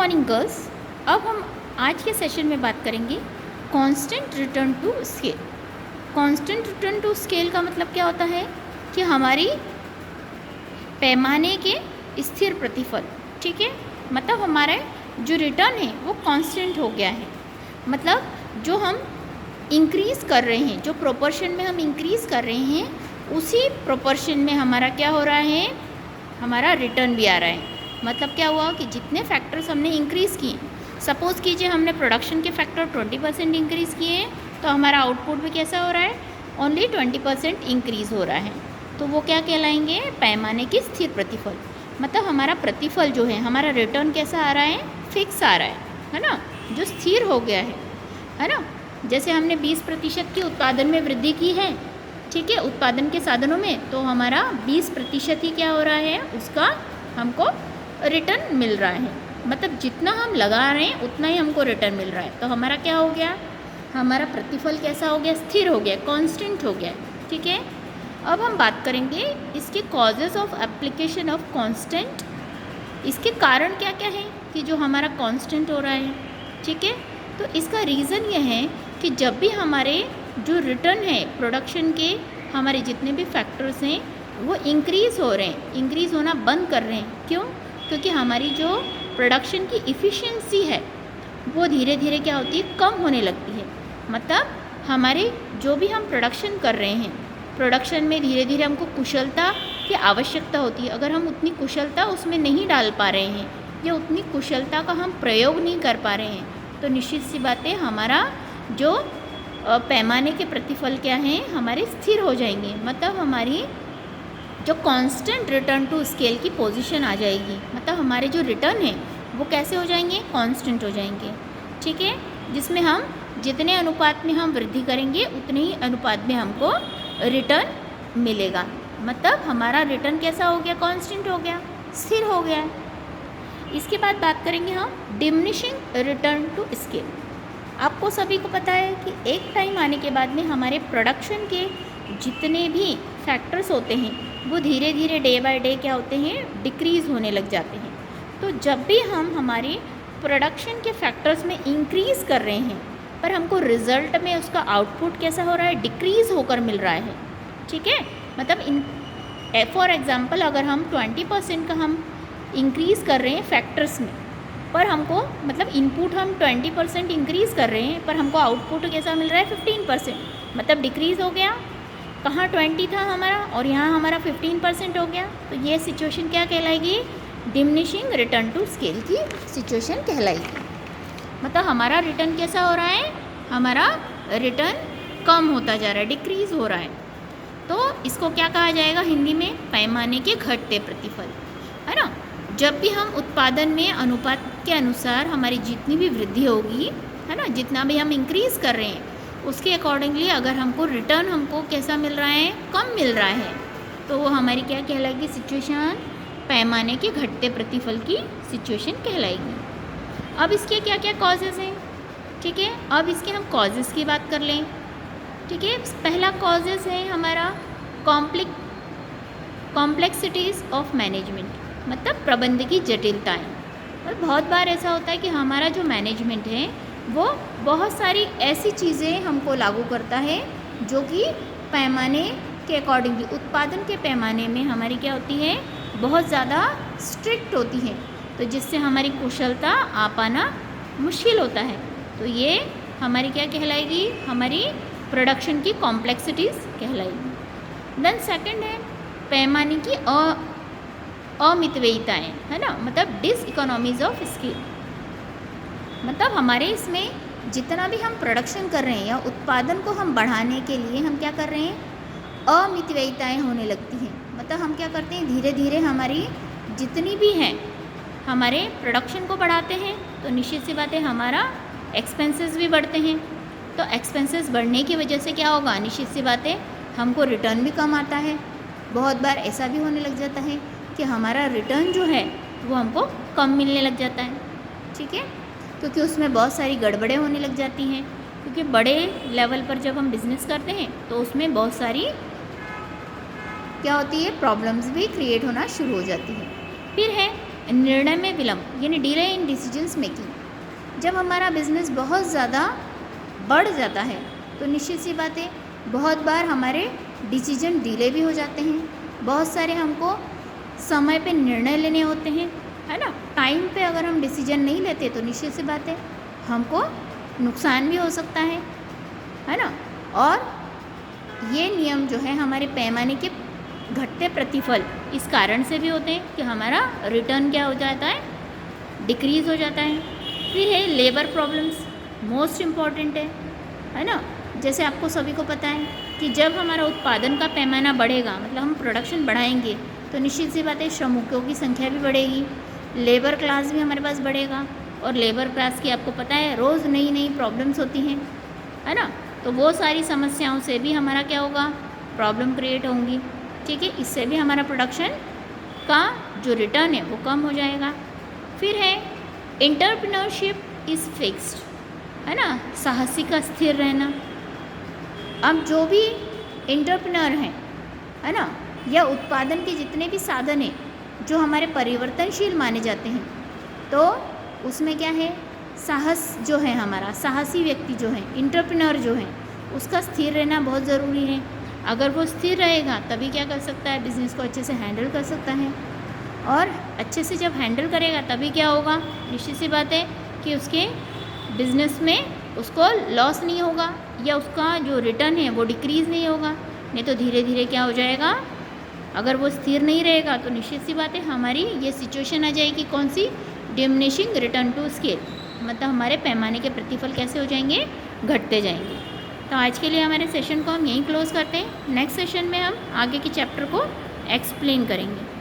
Morning girls. अब हम आज के सेशन में बात करेंगे constant return to scale. Constant return to scale का मतलब क्या होता है कि हमारी पैमाने के स्थिर प्रतिफल, ठीक है। मतलब हमारे जो रिटर्न है वो कांस्टेंट हो गया है। मतलब जो हम इंक्रीज़ कर रहे हैं, जो प्रोपोर्शन में हम इंक्रीज़ कर रहे हैं, उसी प्रोपोर्शन में हमारा क्या हो रहा है, हमारा रिटर्न भी आ रहा है। मतलब क्या हुआ कि जितने फैक्टर्स हमने इंक्रीज़ किए, सपोज़ कीजिए हमने प्रोडक्शन के फैक्टर 20% इंक्रीज़ किए हैं, तो हमारा आउटपुट भी कैसा हो रहा है, ओनली 20% इंक्रीज़ हो रहा है। तो वो क्या कहलाएंगे, पैमाने की स्थिर प्रतिफल। मतलब हमारा प्रतिफल जो है, हमारा रिटर्न कैसा आ रहा है, फिक्स आ रहा है ना, जो स्थिर हो गया है ना। जैसे हमने 20% की उत्पादन में वृद्धि की है, ठीक है, उत्पादन के साधनों में, तो हमारा 20% ही क्या हो रहा है, उसका हमको रिटर्न मिल रहा है। मतलब जितना हम लगा रहे हैं उतना ही हमको रिटर्न मिल रहा है। तो हमारा क्या हो गया, हमारा प्रतिफल कैसा हो गया, स्थिर हो गया, कांस्टेंट हो गया, ठीक है। अब हम बात करेंगे इसके causes of application of constant. इसके कारण क्या क्या है कि जो हमारा कांस्टेंट हो रहा है, ठीक है। तो इसका रीज़न यह है कि जब भी हमारे जो रिटर्न है प्रोडक्शन के, हमारे जितने भी फैक्टर्स हैं वो इंक्रीज़ हो रहे हैं, इंक्रीज़ होना बंद कर रहे हैं। क्यों? क्योंकि हमारी जो प्रोडक्शन की इफ़िशियंसी है वो धीरे धीरे क्या होती है, कम होने लगती है। मतलब हमारे जो भी हम प्रोडक्शन कर रहे हैं, प्रोडक्शन में धीरे धीरे हमको कुशलता की आवश्यकता होती है। अगर हम उतनी कुशलता उसमें नहीं डाल पा रहे हैं या उतनी कुशलता का हम प्रयोग नहीं कर पा रहे हैं, तो निश्चित सी बात है हमारा जो पैमाने के प्रतिफल क्या हैं, हमारे स्थिर हो जाएंगे। मतलब हमारी जो कांस्टेंट रिटर्न टू स्केल की पोजीशन आ जाएगी। मतलब हमारे जो रिटर्न है वो कैसे हो जाएंगे, कांस्टेंट हो जाएंगे, ठीक है। जिसमें हम जितने अनुपात में हम वृद्धि करेंगे उतने ही अनुपात में हमको रिटर्न मिलेगा। मतलब हमारा रिटर्न कैसा हो गया, कांस्टेंट हो गया, स्थिर हो गया। इसके बाद बात करेंगे हम डिमिनिशिंग रिटर्न टू स्केल। आपको सभी को पता है कि एक टाइम आने के बाद में हमारे प्रोडक्शन के जितने भी फैक्टर्स होते हैं वो धीरे धीरे डे बाय डे क्या होते हैं, डिक्रीज़ होने लग जाते हैं। तो जब भी हम हमारे प्रोडक्शन के फैक्टर्स में इंक्रीज़ कर रहे हैं पर हमको रिज़ल्ट में उसका आउटपुट कैसा हो रहा है, डिक्रीज़ होकर मिल रहा है, ठीक है। मतलब फॉर एग्ज़ाम्पल अगर हम 20% का हम इंक्रीज़ कर रहे हैं फैक्टर्स में, पर हमको मतलब इनपुट हम 20% इंक्रीज़ कर रहे हैं पर हमको आउटपुट कैसा मिल रहा है, 15%। मतलब डिक्रीज़ हो गया, कहाँ 20 था हमारा और यहाँ हमारा 15% हो गया। तो ये सिचुएशन क्या कहलाएगी, डिमिनिशिंग रिटर्न टू स्केल की सिचुएशन कहलाएगी। मतलब हमारा रिटर्न कैसा हो रहा है, हमारा रिटर्न कम होता जा रहा है, डिक्रीज़ हो रहा है। तो इसको क्या कहा जाएगा हिंदी में, पैमाने के घटते प्रतिफल, है ना। जब भी हम उत्पादन में अनुपात के अनुसार हमारी जितनी भी वृद्धि होगी, है ना, जितना भी हम इंक्रीज़ कर रहे हैं उसके अकॉर्डिंगली अगर हमको रिटर्न हमको कैसा मिल रहा है, कम मिल रहा है, तो वो हमारी क्या कहलाएगी सिचुएशन, पैमाने के घटते प्रतिफल की सिचुएशन कहलाएगी। अब इसके क्या क्या कॉजेज़ हैं, ठीक है। अब इसके हम कॉजेज़ की बात कर लें, ठीक है। पहला कॉजेज़ है हमारा कॉम्प्लेक्सिटीज़ ऑफ मैनेजमेंट, मतलब प्रबंध की जटिलताएँ। और बहुत बार ऐसा होता है कि हमारा जो मैनेजमेंट है वो बहुत सारी ऐसी चीज़ें हमको लागू करता है जो कि पैमाने के अकॉर्डिंगली, उत्पादन के पैमाने में हमारी क्या होती है, बहुत ज़्यादा स्ट्रिक्ट होती है, तो जिससे हमारी कुशलता आ पाना मुश्किल होता है। तो ये हमारी क्या कहलाएगी, हमारी प्रोडक्शन की कॉम्प्लेक्सिटीज़ कहलाएगी। देन सेकंड है पैमाने की अमितव्ययिताएँ, है ना, मतलब डिसइकोनॉमीज ऑफ स्केल। मतलब हमारे इसमें जितना भी हम प्रोडक्शन कर रहे हैं या उत्पादन को हम बढ़ाने के लिए हम क्या कर रहे हैं, अमितव्ययिताएँ होने लगती हैं। मतलब हम क्या करते हैं, धीरे धीरे हमारी जितनी भी हैं हमारे प्रोडक्शन को बढ़ाते हैं, तो निश्चित सी बात है हमारा एक्सपेंसेस भी बढ़ते हैं। तो एक्सपेंसेस बढ़ने की वजह से क्या होगा, निश्चित सी बात है हमको रिटर्न भी कम आता है। बहुत बार ऐसा भी होने लग जाता है कि हमारा रिटर्न जो है वो हमको कम मिलने लग जाता है, ठीक है, क्योंकि उसमें बहुत सारी गड़बड़ें होने लग जाती हैं। क्योंकि बड़े लेवल पर जब हम बिज़नेस करते हैं तो उसमें बहुत सारी क्या होती है, प्रॉब्लम्स भी क्रिएट होना शुरू हो जाती है। फिर है निर्णय में विलम्ब यानी डिले इन डिसीजंस मेकिंग। जब हमारा बिजनेस बहुत ज़्यादा बढ़ जाता है तो निश्चित सी बात है बहुत बार हमारे डिसीजन डिले भी हो जाते हैं, बहुत सारे हमको समय पे निर्णय लेने होते हैं, है ना। टाइम पे अगर हम डिसीजन नहीं लेते तो निश्चित सी बात है हमको नुकसान भी हो सकता है ना। और ये नियम जो है हमारे पैमाने के घटते प्रतिफल इस कारण से भी होते हैं कि हमारा रिटर्न क्या हो जाता है, डिक्रीज़ हो जाता है। फिर है लेबर प्रॉब्लम्स, मोस्ट इम्पॉर्टेंट है ना। जैसे आपको सभी को पता है कि जब हमारा उत्पादन का पैमाना बढ़ेगा, मतलब हम प्रोडक्शन बढ़ाएंगे, तो निश्चित सी बात है श्रमिकों की संख्या भी बढ़ेगी, लेबर क्लास भी हमारे पास बढ़ेगा। और लेबर क्लास की आपको पता है रोज़ नई नई प्रॉब्लम्स होती हैं, है ना। तो वो सारी समस्याओं से भी हमारा क्या होगा, प्रॉब्लम क्रिएट होंगी, ठीक है। इससे भी हमारा प्रोडक्शन का जो रिटर्न है वो कम हो जाएगा। फिर है एंटरप्रेन्योरशिप इज़ फिक्स्ड, है ना, साहसी का स्थिर रहना। अब जो भी एंटरप्रेन्योर हैं, है ना, या उत्पादन के जितने भी साधन हैं जो हमारे परिवर्तनशील माने जाते हैं, तो उसमें क्या है, साहस जो है, हमारा साहसी व्यक्ति जो है, एंटरप्रेन्योर जो है, उसका स्थिर रहना बहुत ज़रूरी है। अगर वो स्थिर रहेगा तभी क्या कर सकता है, बिज़नेस को अच्छे से हैंडल कर सकता है। और अच्छे से जब हैंडल करेगा तभी क्या होगा, निश्चित सी बात है कि उसके बिज़नेस में उसको लॉस नहीं होगा या उसका जो रिटर्न है वो डिक्रीज़ नहीं होगा। नहीं तो धीरे धीरे क्या हो जाएगा, अगर वो स्थिर नहीं रहेगा तो निश्चित सी बात है हमारी ये सिचुएशन आ जाएगी, कौन सी, डिमिनिशिंग रिटर्न टू स्केल, मतलब हमारे पैमाने के प्रतिफल कैसे हो जाएंगे, घटते जाएंगे। तो आज के लिए हमारे सेशन को हम यहीं क्लोज़ करते हैं। नेक्स्ट सेशन में हम आगे के चैप्टर को एक्सप्लेन करेंगे।